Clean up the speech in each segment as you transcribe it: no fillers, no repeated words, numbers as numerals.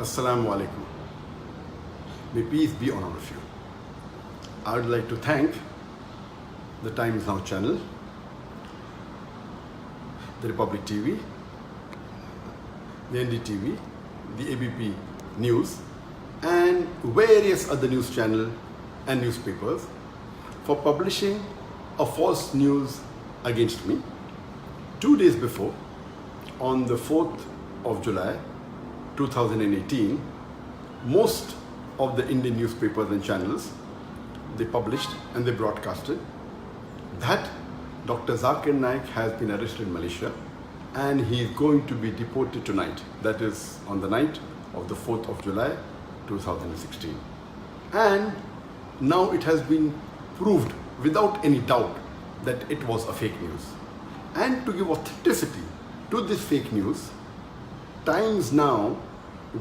Assalamu alaikum. May peace be on all of you. I would like to thank the Times Now channel, the Republic TV, the NDTV, the ABP News, and various other news channels and newspapers for publishing a false news against me 2 days before, on the 4th of July 2018. Most of the Indian newspapers and channels, they published and they broadcasted that Dr. Zakir Naik has been arrested in Malaysia and he is going to be deported tonight. That is on the night of the 4th of July 2016. And now it has been proved without any doubt that it was a fake news. And to give authenticity to this fake news, Times Now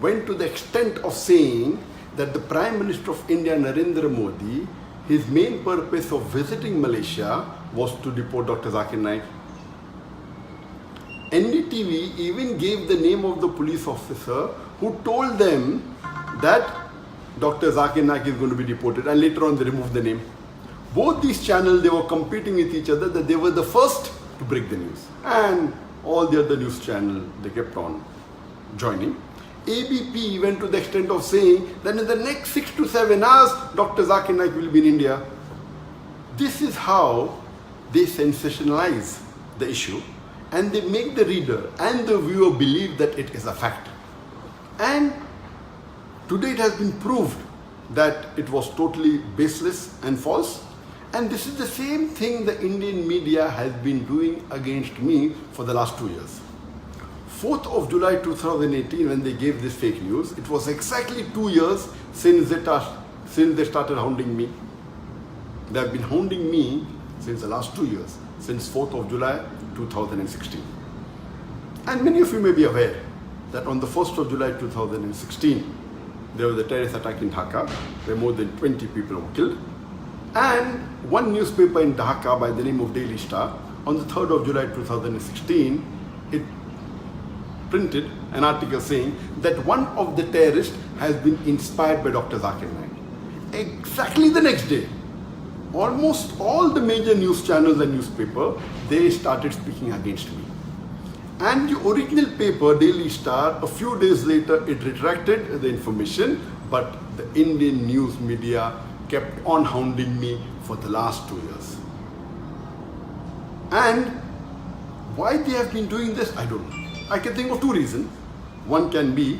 went to the extent of saying that the Prime Minister of India, Narendra Modi, his main purpose of visiting Malaysia was to deport Dr. Zakir Naik. NDTV even gave the name of the police officer who told them that Dr. Zakir Naik is going to be deported, and later on they removed the name. Both these channels, they were competing with each other that they were the first to break the news, and all the other news channels, they kept on joining. ABP went to the extent of saying that in the next 6 to 7 hours, Dr. Zakir Naik will be in India. This is how they sensationalize the issue and they make the reader and the viewer believe that it is a fact. And today it has been proved that it was totally baseless and false. And this is the same thing the Indian media has been doing against me for the last 2 years. 4th of July 2018, when they gave this fake news, it was exactly 2 years since they started hounding me. They have been hounding me since the last 2 years, since 4th of July 2016. And many of you may be aware that on the 1st of July 2016, there was a terrorist attack in Dhaka, where more than 20 people were killed. And one newspaper in Dhaka by the name of Daily Star, on the 3rd of July 2016, it printed an article saying that one of the terrorists has been inspired by Dr. Zakir Naik. Exactly the next day, almost all the major news channels and newspapers, they started speaking against me. And the original paper, Daily Star, a few days later, it retracted the information, but the Indian news media kept on hounding me for the last 2 years. And why they have been doing this, I don't know. I can think of 2 reasons. One can be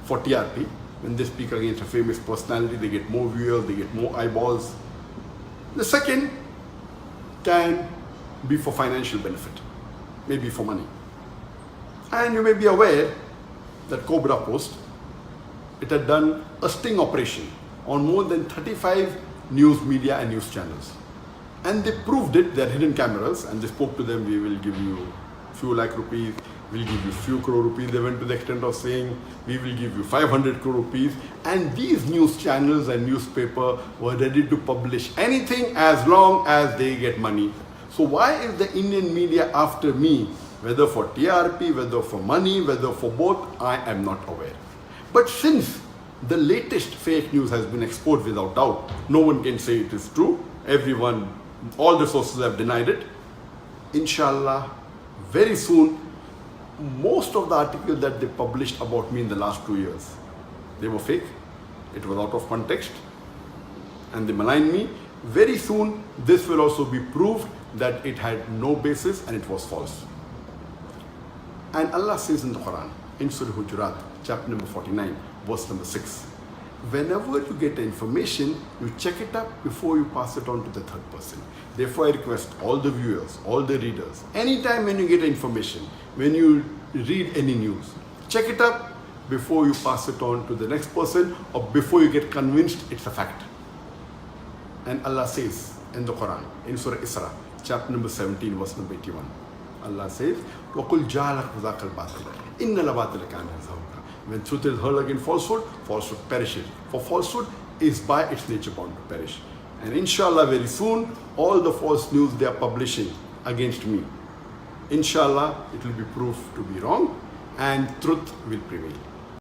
for TRP. When they speak against a famous personality, they get more viewers, they get more eyeballs. The second can be for financial benefit, maybe for money. And you may be aware that Cobra Post, it had done a sting operation on more than 35 news media and news channels. And they proved it, they had hidden cameras, and they spoke to them, we will give you few lakh rupees, we'll give you few crore rupees. They went to the extent of saying, we will give you 500 crore rupees. And these news channels and newspaper were ready to publish anything as long as they get money. So why is the Indian media after me? Whether for TRP, whether for money, whether for both, I am not aware. But since the latest fake news has been exposed without doubt, no one can say it is true. Everyone, all the sources have denied it. Inshallah, very soon, most of the articles that they published about me in the last 2 years, they were fake. It was out of context and they maligned me. Very soon, this will also be proved that it had no basis and it was false. And Allah says in the Quran, in Surah Hujurat, chapter number 49, verse number 6, whenever you get information, you check it up before you pass it on to the third person. Therefore, I request all the viewers, all the readers, anytime when you get information, when you read any news, check it up before you pass it on to the next person or before you get convinced it's a fact. And Allah says in the Quran, in Surah Isra, chapter number 17, verse number 81, Allah says, وَقُلْ جَعَلَكْ ذَاكَ الْبَاطِلَ إِنَّ الْبَاطِلَ كَانَ زَهُوقًا. When truth is heard against falsehood, falsehood perishes. For falsehood is by its nature bound to perish. And inshallah, very soon, all the false news they are publishing against me, inshallah, it will be proved to be wrong and truth will prevail.